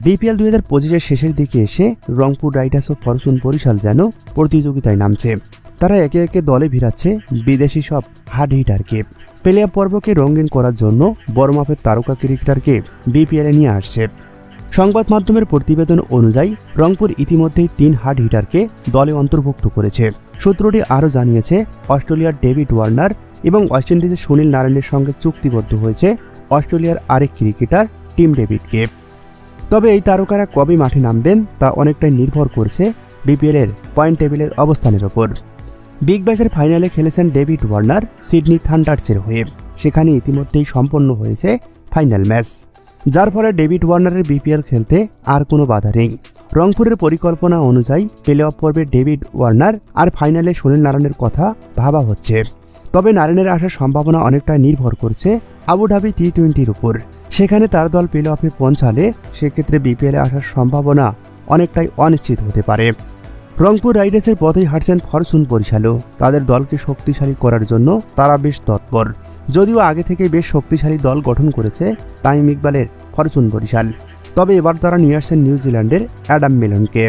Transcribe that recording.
BPL 2025-এর শেষের দিকে এসে রংপুর রাইডার্স ও ফরচুন বরিশাল যেন প্রতিযোগিতায় নামছে। তারা একে একে দলে ভিড়াচ্ছে বিদেশি সব হার্ড হিটারকে। প্লে অফ পর্বকে রঙিন করার জন্য বড় মাপের তারকা ক্রিকেটারকে বিপিএলে নিয়ে আসছে। সংবাদ মাধ্যমের প্রতিবেদন অনুযায়ী রংপুর ইতিমধ্যেই 3 হার্ড হিটারকে দলে অন্তর্ভুক্ত করেছে। সূত্রটি আরও জানিয়েছে, অস্ট্রেলিয়ার ডেভিড ওয়ার্নার এবং ওয়েস্ট ইন্ডিজের সুনীল নারায়ণের সঙ্গে চুক্তিবদ্ধ হয়েছে অস্ট্রেলিয়ার আরেক ক্রিকেটার টিম ডেভিডকে। তবে এই তারকারা কবে মাঠে নামবেন তা অনেকটাই নির্ভর করছে বিপিএলের পয়েন্ট টেবিলের অবস্থানের ওপর। বিগ ব্যাশের ফাইনালে খেলেছেন ডেভিড ওয়ার্নার সিডনি থান্ডার্সের হয়ে। সেখানে ইতিমধ্যেই সম্পন্ন হয়েছে ফাইনাল ম্যাচ, যার ফলে ডেভিড ওয়ার্নারের বিপিএল খেলতে আর কোনো বাধা নেই। রংপুরের পরিকল্পনা অনুযায়ী প্লে অফ পর্বে ডেভিড ওয়ার্নার আর ফাইনালে সুনীল নারায়ণের কথা ভাবা হচ্ছে। তবে নারায়ণের আসার সম্ভাবনা অনেকটা নির্ভর করছে আবুধাবি টি-20-র উপর। সেখানে তার দল প্লে অফে পৌঁছালে সেক্ষেত্রে বিপিএলে আসার সম্ভাবনা অনেকটাই অনিশ্চিত হতে পারে। রংপুর রাইডার্সের পথেই হাঁটছেন ফরচুন বরিশালও। তাদের দলকে শক্তিশালী করার জন্য তারা বেশ তৎপর। যদিও আগে থেকে বেশ শক্তিশালী দল গঠন করেছে তামিম ইকবালের ফরচুন বরিশাল, তবে এবার তারা নিয়ে আসছেন নিউজিল্যান্ডের অ্যাডাম মেলনকে।